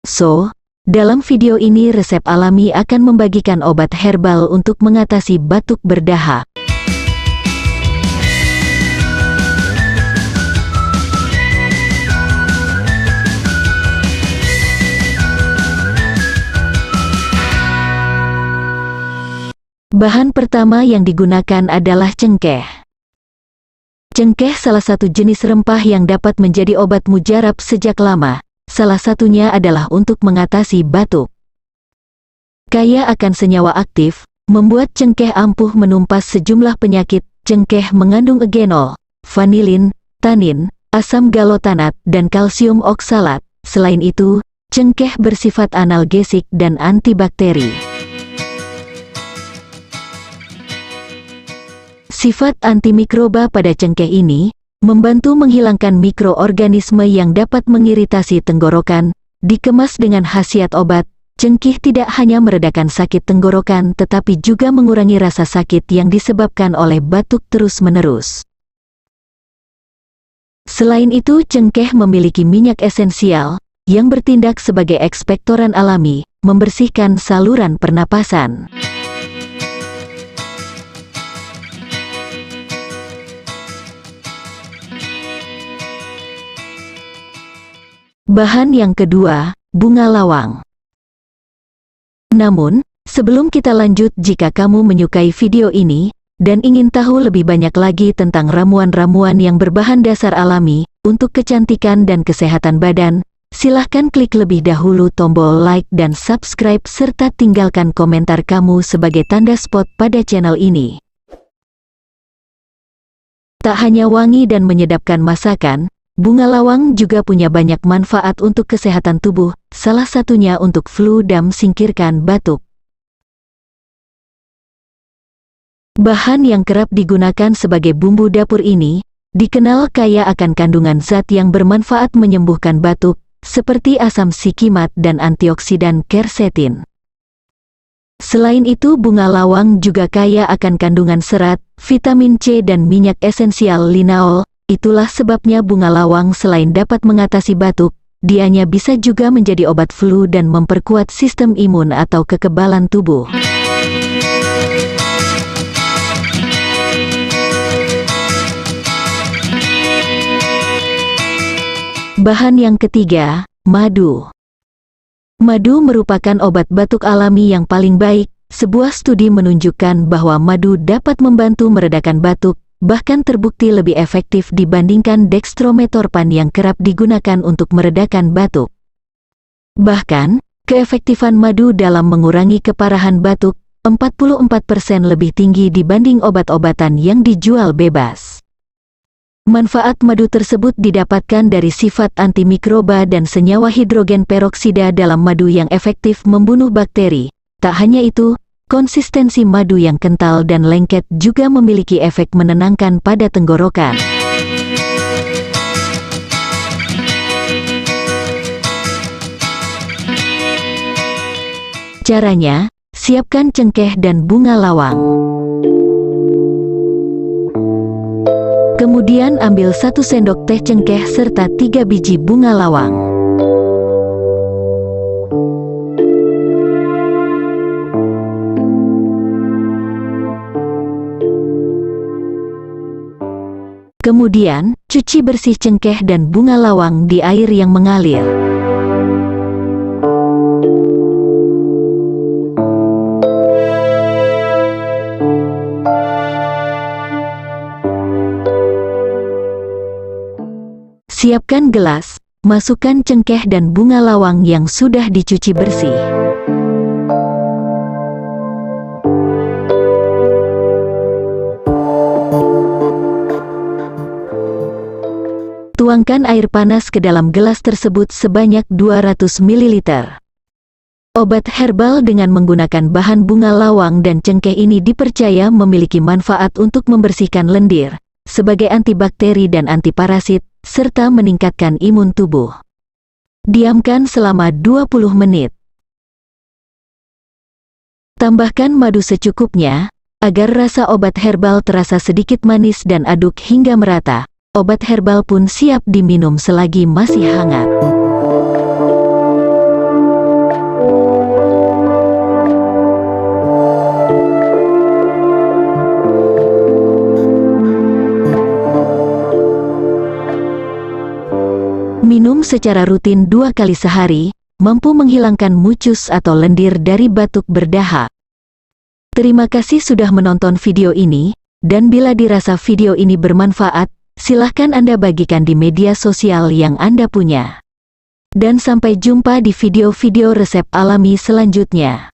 So, dalam video ini Resep Alami akan membagikan obat herbal untuk mengatasi batuk berdahak. Bahan pertama yang digunakan adalah cengkeh. Cengkeh salah satu jenis rempah yang dapat menjadi obat mujarab sejak lama. Salah satunya adalah untuk mengatasi batuk. Kaya akan senyawa aktif, membuat cengkeh ampuh menumpas sejumlah penyakit. Cengkeh mengandung eugenol, vanilin, tanin, asam galotanat, dan kalsium oksalat. Selain itu, cengkeh bersifat analgesik dan antibakteri. Sifat antimikroba pada cengkeh ini membantu menghilangkan mikroorganisme yang dapat mengiritasi tenggorokan. Dikemas dengan khasiat obat, cengkeh tidak hanya meredakan sakit tenggorokan tetapi juga mengurangi rasa sakit yang disebabkan oleh batuk terus-menerus. Selain itu, cengkeh memiliki minyak esensial yang bertindak sebagai ekspektoran alami, membersihkan saluran pernapasan. Bahan yang kedua, bunga lawang. Namun, sebelum kita lanjut, jika kamu menyukai video ini dan ingin tahu lebih banyak lagi tentang ramuan-ramuan yang berbahan dasar alami untuk kecantikan dan kesehatan badan, silahkan klik lebih dahulu tombol like dan subscribe serta tinggalkan komentar kamu sebagai tanda support pada channel ini. Tak hanya wangi dan menyedapkan masakan, bunga lawang juga punya banyak manfaat untuk kesehatan tubuh, salah satunya untuk flu dan singkirkan batuk. Bahan yang kerap digunakan sebagai bumbu dapur ini dikenal kaya akan kandungan zat yang bermanfaat menyembuhkan batuk, seperti asam sikimat dan antioksidan quercetin. Selain itu, bunga lawang juga kaya akan kandungan serat, vitamin C dan minyak esensial linalool. Itulah sebabnya bunga lawang selain dapat mengatasi batuk, dianya bisa juga menjadi obat flu dan memperkuat sistem imun atau kekebalan tubuh. Bahan yang ketiga, madu. Madu merupakan obat batuk alami yang paling baik. Sebuah studi menunjukkan bahwa madu dapat membantu meredakan batuk, bahkan terbukti lebih efektif dibandingkan dextrometorphan yang kerap digunakan untuk meredakan batuk. Bahkan, keefektifan madu dalam mengurangi keparahan batuk 44% lebih tinggi dibanding obat-obatan yang dijual bebas. Manfaat madu tersebut didapatkan dari sifat antimikroba dan senyawa hidrogen peroksida dalam madu yang efektif membunuh bakteri. Tak hanya itu, konsistensi madu yang kental dan lengket juga memiliki efek menenangkan pada tenggorokan. Caranya, siapkan cengkeh dan bunga lawang. Kemudian ambil 1 sendok teh cengkeh serta 3 biji bunga lawang. Kemudian, cuci bersih cengkeh dan bunga lawang di air yang mengalir. Siapkan gelas, masukkan cengkeh dan bunga lawang yang sudah dicuci bersih. Tuangkan air panas ke dalam gelas tersebut sebanyak 200 ml. Obat herbal dengan menggunakan bahan bunga lawang dan cengkeh ini dipercaya memiliki manfaat untuk membersihkan lendir, sebagai antibakteri dan antiparasit, serta meningkatkan imun tubuh. Diamkan selama 20 menit. Tambahkan madu secukupnya, agar rasa obat herbal terasa sedikit manis dan aduk hingga merata. Obat herbal pun siap diminum selagi masih hangat. secara rutin 2 kali sehari, mampu menghilangkan mucus atau lendir dari batuk berdahak. Terima kasih sudah menonton video ini, dan bila dirasa video ini bermanfaat, silahkan Anda bagikan di media sosial yang Anda punya. Dan sampai jumpa di video-video resep alami selanjutnya.